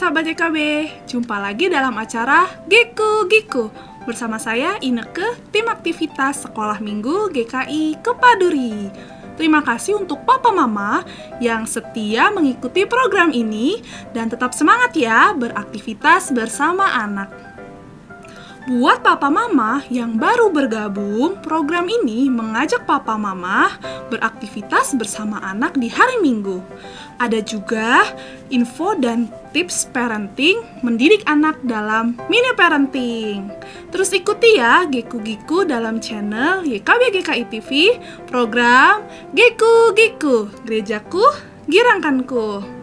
sahabat GKB, jumpa lagi dalam acara Giku Giku bersama saya Ineke, tim aktivitas Sekolah Minggu GKI Kepaduri. Terima kasih untuk Papa Mama yang setia mengikuti program ini dan tetap semangat ya beraktivitas bersama anak. Buat Papa Mama yang baru bergabung, program ini mengajak Papa Mama beraktivitas bersama anak di hari Minggu. Ada juga info dan tips parenting mendidik anak dalam mini parenting. Terus ikuti ya Giku-Giku dalam channel YKB GKI TV, program Giku-Giku, Gerejaku, Girangkanku.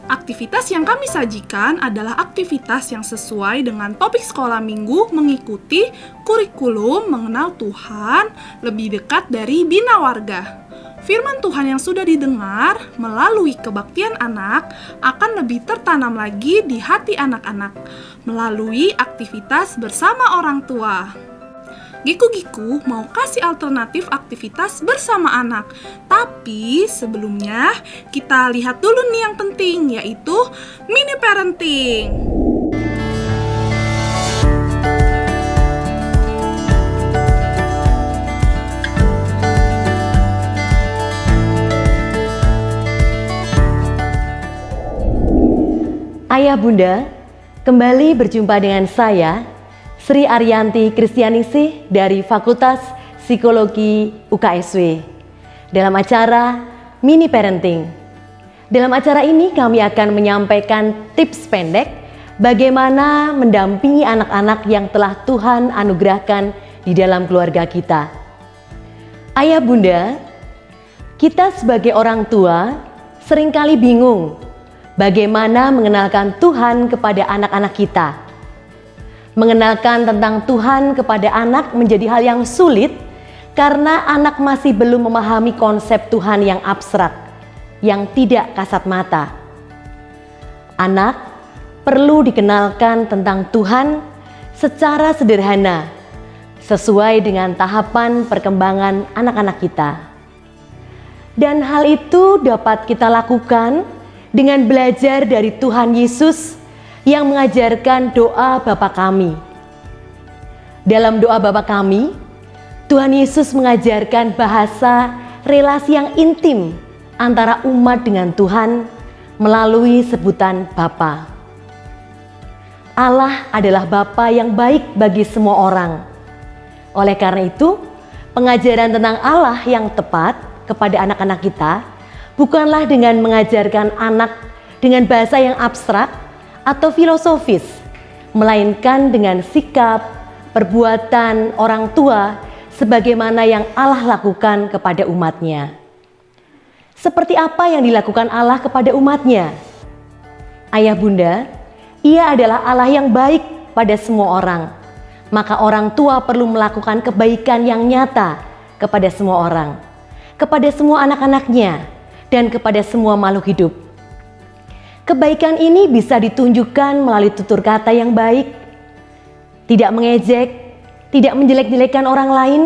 Aktivitas yang kami sajikan adalah aktivitas yang sesuai dengan topik sekolah minggu mengikuti kurikulum mengenal Tuhan lebih dekat dari Bina Warga. Firman Tuhan yang sudah didengar melalui kebaktian anak akan lebih tertanam lagi di hati anak-anak melalui aktivitas bersama orang tua. Giku-Giku mau kasih alternatif aktivitas bersama anak. Tapi sebelumnya kita lihat dulu nih yang penting, yaitu mini parenting. Ayah Bunda, kembali berjumpa dengan saya, Sri Ariyanti Kristianisi dari Fakultas Psikologi UKSW dalam acara Mini Parenting. Dalam acara ini kami akan menyampaikan tips pendek bagaimana mendampingi anak-anak yang telah Tuhan anugerahkan di dalam keluarga kita. Ayah Bunda, kita sebagai orang tua seringkali bingung bagaimana mengenalkan Tuhan kepada anak-anak kita. Mengenalkan tentang Tuhan kepada anak menjadi hal yang sulit karena anak masih belum memahami konsep Tuhan yang abstrak, yang tidak kasat mata. Anak perlu dikenalkan tentang Tuhan secara sederhana, sesuai dengan tahapan perkembangan anak-anak kita. Dan hal itu dapat kita lakukan dengan belajar dari Tuhan Yesus yang mengajarkan doa Bapa Kami. Dalam doa Bapa Kami, Tuhan Yesus mengajarkan bahasa relasi yang intim antara umat dengan Tuhan melalui sebutan Bapa. Allah adalah Bapa yang baik bagi semua orang. Oleh karena itu, pengajaran tentang Allah yang tepat kepada anak-anak kita bukanlah dengan mengajarkan anak dengan bahasa yang abstrak atau filosofis, melainkan dengan sikap, perbuatan orang tua sebagaimana yang Allah lakukan kepada umatnya. Seperti apa yang dilakukan Allah kepada umatnya? Ayah Bunda, Ia adalah Allah yang baik pada semua orang. Maka orang tua perlu melakukan kebaikan yang nyata kepada semua orang, kepada semua anak-anaknya, dan kepada semua makhluk hidup. Kebaikan ini bisa ditunjukkan melalui tutur kata yang baik, tidak mengejek, tidak menjelek-jelekan orang lain,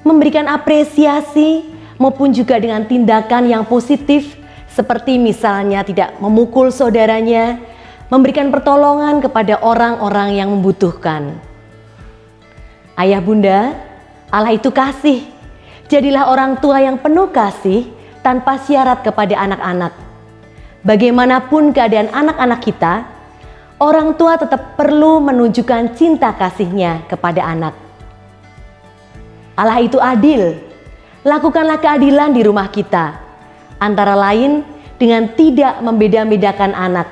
memberikan apresiasi, maupun juga dengan tindakan yang positif, seperti misalnya tidak memukul saudaranya, memberikan pertolongan kepada orang-orang yang membutuhkan. Ayah Bunda, Allah itu kasih. Jadilah orang tua yang penuh kasih tanpa syarat kepada anak-anak. Bagaimanapun keadaan anak-anak kita, orang tua tetap perlu menunjukkan cinta kasihnya kepada anak. Allah itu adil. Lakukanlah keadilan di rumah kita, antara lain dengan tidak membeda-bedakan anak.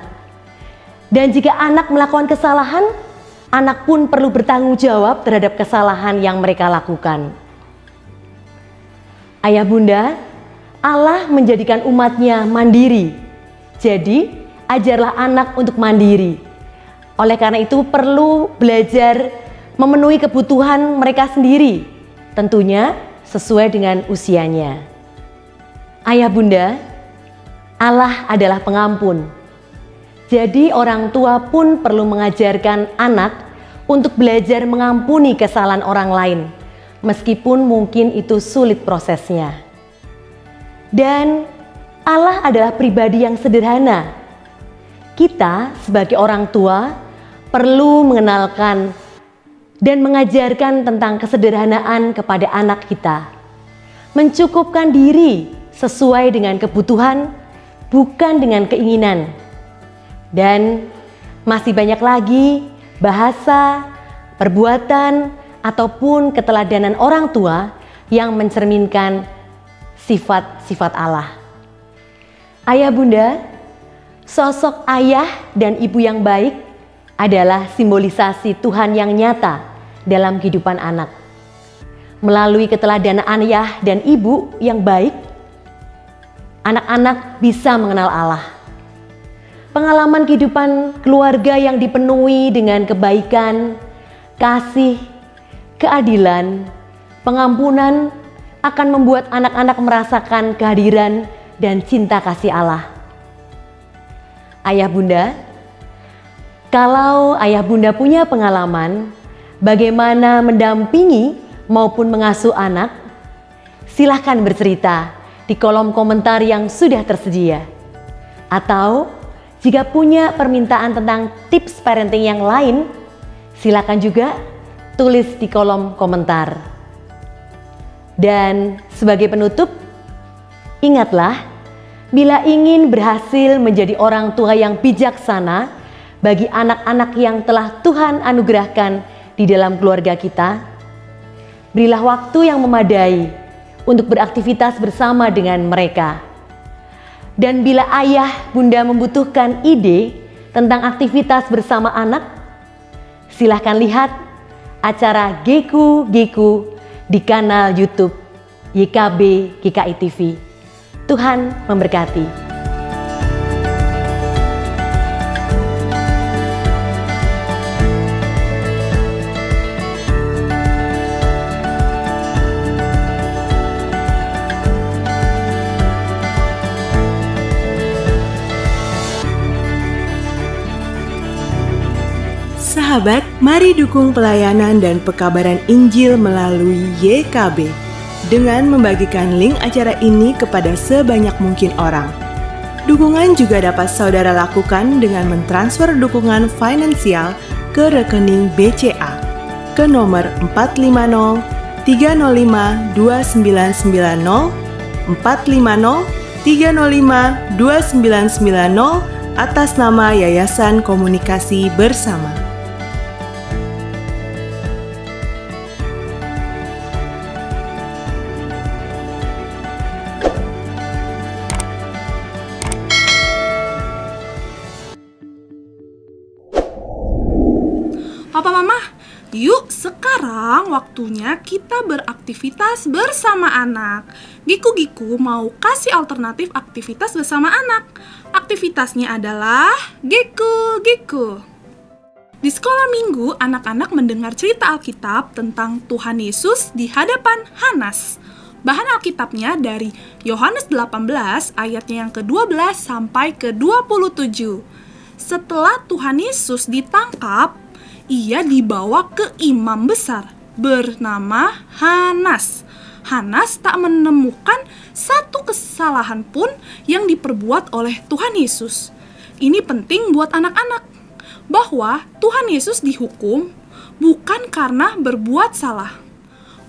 Dan jika anak melakukan kesalahan, anak pun perlu bertanggung jawab terhadap kesalahan yang mereka lakukan. Ayah Bunda, Allah menjadikan umatnya mandiri. Jadi, ajarlah anak untuk mandiri. Oleh karena itu perlu belajar memenuhi kebutuhan mereka sendiri, tentunya sesuai dengan usianya. Ayah Bunda, Allah adalah pengampun. Jadi orang tua pun perlu mengajarkan anak untuk belajar mengampuni kesalahan orang lain, meskipun mungkin itu sulit prosesnya. Dan Allah adalah pribadi yang sederhana. Kita sebagai orang tua perlu mengenalkan dan mengajarkan tentang kesederhanaan kepada anak kita. Mencukupkan diri sesuai dengan kebutuhan, bukan dengan keinginan. Dan masih banyak lagi bahasa, perbuatan, ataupun keteladanan orang tua yang mencerminkan sifat-sifat Allah. Ayah bunda, sosok ayah dan ibu yang baik adalah simbolisasi Tuhan yang nyata dalam kehidupan anak. Melalui keteladanan ayah dan ibu yang baik, anak-anak bisa mengenal Allah. Pengalaman kehidupan keluarga yang dipenuhi dengan kebaikan, kasih, keadilan, pengampunan akan membuat anak-anak merasakan kehadiran dan cinta kasih Allah. Ayah bunda, kalau ayah bunda punya pengalaman bagaimana mendampingi maupun mengasuh anak, silahkan bercerita di kolom komentar yang sudah tersedia. Atau jika punya permintaan tentang tips parenting yang lain, silakan juga tulis di kolom komentar. Dan sebagai penutup, ingatlah, bila ingin berhasil menjadi orang tua yang bijaksana bagi anak-anak yang telah Tuhan anugerahkan di dalam keluarga kita, berilah waktu yang memadai untuk beraktivitas bersama dengan mereka. Dan bila ayah bunda membutuhkan ide tentang aktivitas bersama anak, silahkan lihat acara Geku Geku di kanal YouTube YKB GKI TV. Tuhan memberkati. Sahabat, mari dukung pelayanan dan pekabaran Injil melalui YKB dengan membagikan link acara ini kepada sebanyak mungkin orang. Dukungan juga dapat saudara lakukan dengan mentransfer dukungan finansial ke rekening BCA ke nomor 450 305 2990 450 305 2990 atas nama Yayasan Komunikasi Bersama. Papa Mama, yuk sekarang waktunya kita beraktivitas bersama anak. Giku-giku mau kasih alternatif aktivitas bersama anak. Aktivitasnya adalah Giku-giku. Di sekolah minggu, anak-anak mendengar cerita Alkitab tentang Tuhan Yesus di hadapan Hanas. Bahan Alkitabnya dari Yohanes 18 ayatnya yang ke-12 sampai ke-27. Setelah Tuhan Yesus ditangkap, ia dibawa ke imam besar bernama Hanas. Hanas tak menemukan satu kesalahan pun yang diperbuat oleh Tuhan Yesus. Ini penting buat anak-anak, bahwa Tuhan Yesus dihukum bukan karena berbuat salah.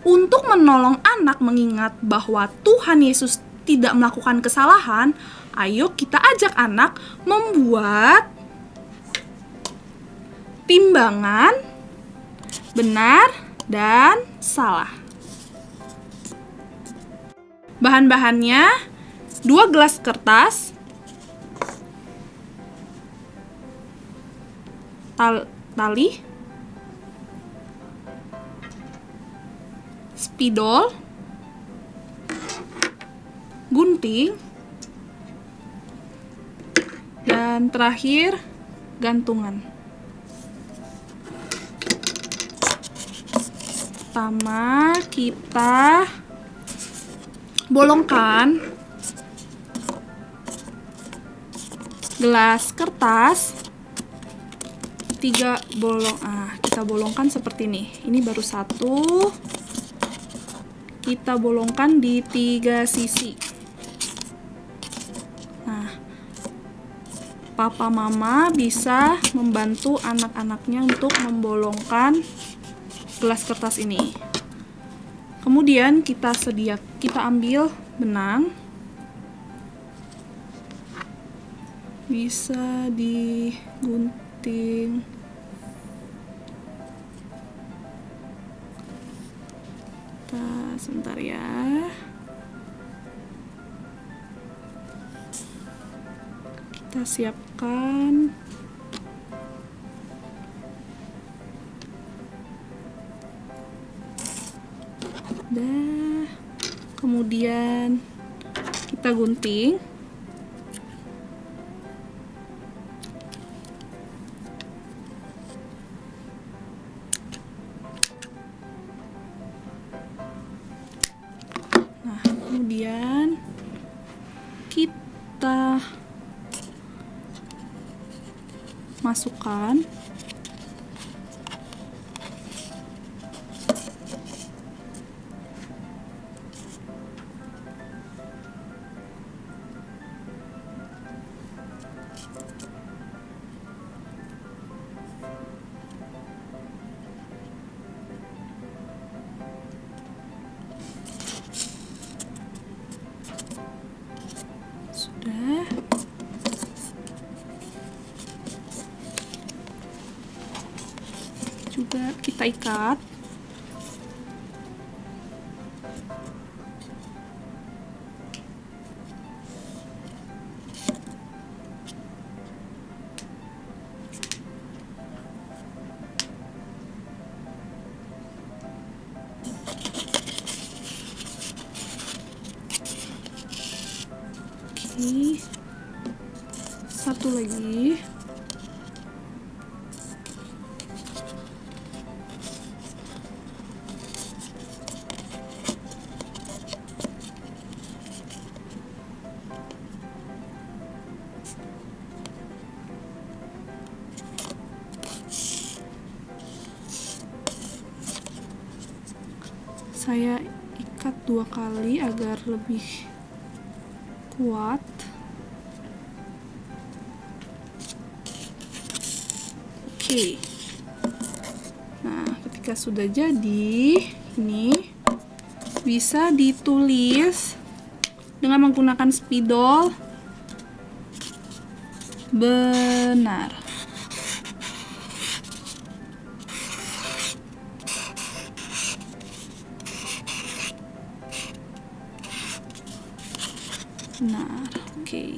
Untuk menolong anak mengingat bahwa Tuhan Yesus tidak melakukan kesalahan, ayo kita ajak anak membuat timbangan benar dan salah. Bahan-bahannya 2 gelas kertas, tali, spidol, gunting, dan terakhir gantungan. Pertama, kita bolongkan gelas kertas 3 bolong. Kita bolongkan seperti ini. Ini baru 1. Kita bolongkan di 3 sisi. Nah, Papa Mama bisa membantu anak-anaknya untuk membolongkan gelas kertas ini. Kemudian kita ambil benang. Bisa digunting. Sebentar ya. Kita siapkan. Kemudian kita gunting. Nah, kemudian kita masukkan. Sudah. Juga kita ikat. Oke. Satu lagi. Saya ikat 2 kali agar lebih kuat. Oke. Nah, ketika sudah jadi, ini bisa ditulis dengan menggunakan spidol benar. Benar, oke.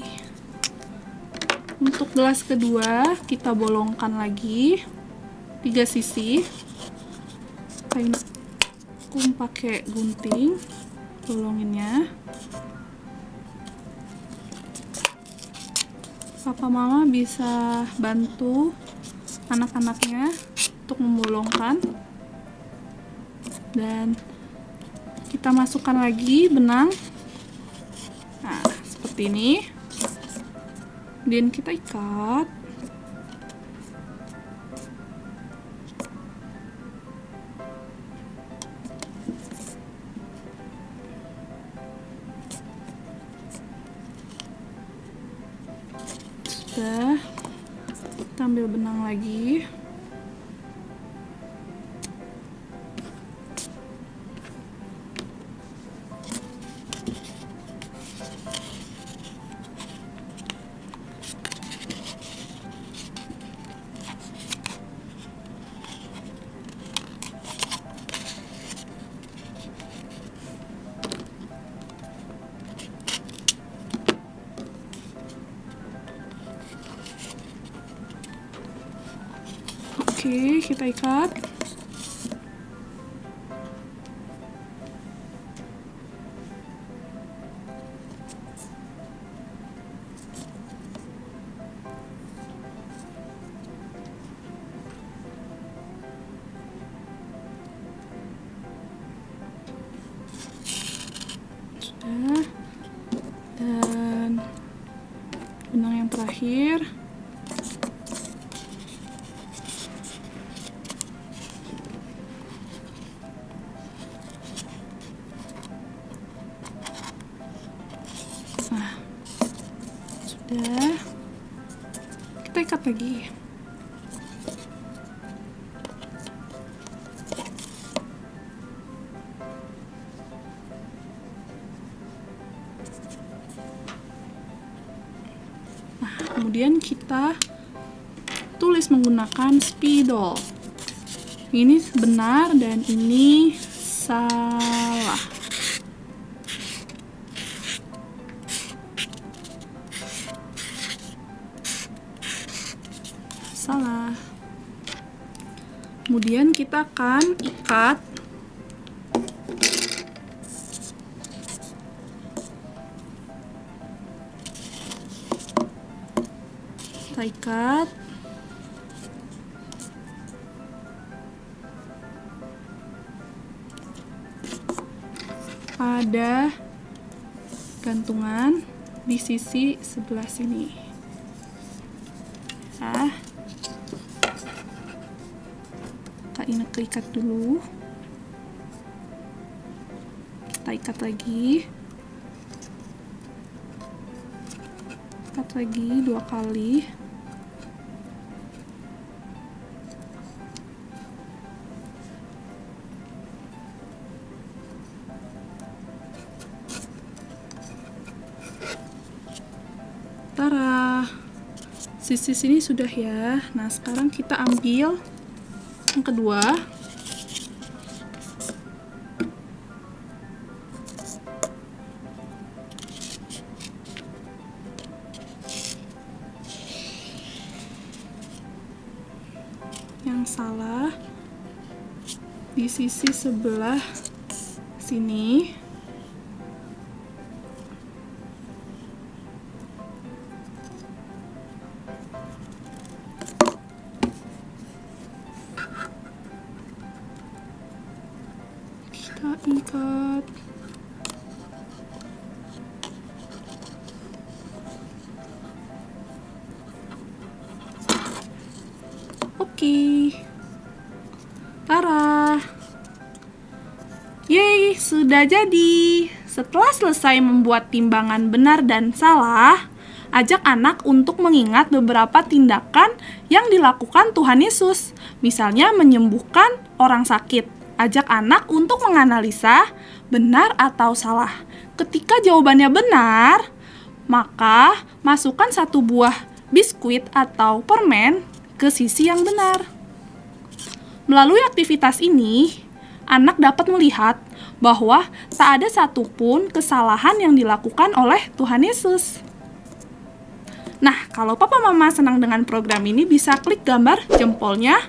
Untuk gelas kedua, kita bolongkan lagi 3 sisi. Aku pakai gunting, bolonginnya. Papa Mama bisa bantu anak-anaknya untuk membolongkan. Dan kita masukkan lagi benang. Nah, seperti ini. Dan kita ikat. Sudah. Kita ambil benang lagi. Oke, kita ikat. Sudah. Dan benang yang terakhir. Nah, sudah. kita ikat lagi. Nah, kemudian kita tulis menggunakan spidol. Ini benar dan ini salah. Salah. Kemudian kita akan ikat pada gantungan di sisi sebelah sini. Nah, Kak Ineke ikat dulu. Kita ikat lagi. Ikat lagi 2 kali. Tara, sisi sini sudah ya. Nah, sekarang kita ambil yang kedua. Yang salah di sisi sebelah sini. Kita ikat. Oke. Tara. Yeay, sudah jadi. Setelah selesai membuat timbangan benar dan salah, ajak anak untuk mengingat beberapa tindakan yang dilakukan Tuhan Yesus. Misalnya menyembuhkan orang sakit. Ajak anak untuk menganalisa benar atau salah. Ketika jawabannya benar, maka masukkan 1 buah biskuit atau permen ke sisi yang benar. Melalui aktivitas ini, anak dapat melihat bahwa tak ada satupun kesalahan yang dilakukan oleh Tuhan Yesus. Nah, kalau papa mama senang dengan program ini, bisa klik gambar jempolnya.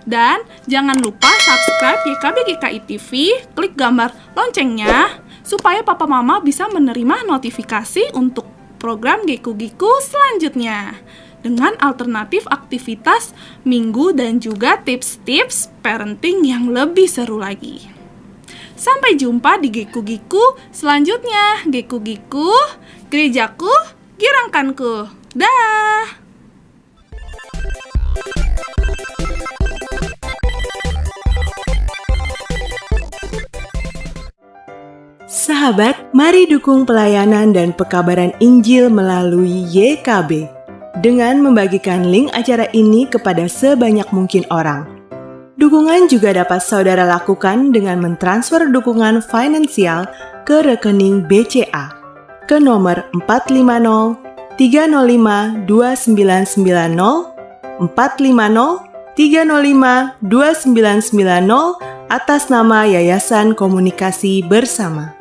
Dan jangan lupa subscribe YKB GKI TV, klik gambar loncengnya, supaya papa mama bisa menerima notifikasi untuk program Geku-Giku selanjutnya. Dengan alternatif aktivitas minggu dan juga tips-tips parenting yang lebih seru lagi. Sampai jumpa di Geku-Giku selanjutnya. Geku-Giku, gerejaku, girangkanku. Dah! Sahabat, mari dukung pelayanan dan pekabaran Injil melalui YKB dengan membagikan link acara ini kepada sebanyak mungkin orang. Dukungan juga dapat saudara lakukan dengan mentransfer dukungan finansial ke rekening BCA ke nomor 450 305 2990 450 305 2990 atas nama Yayasan Komunikasi Bersama.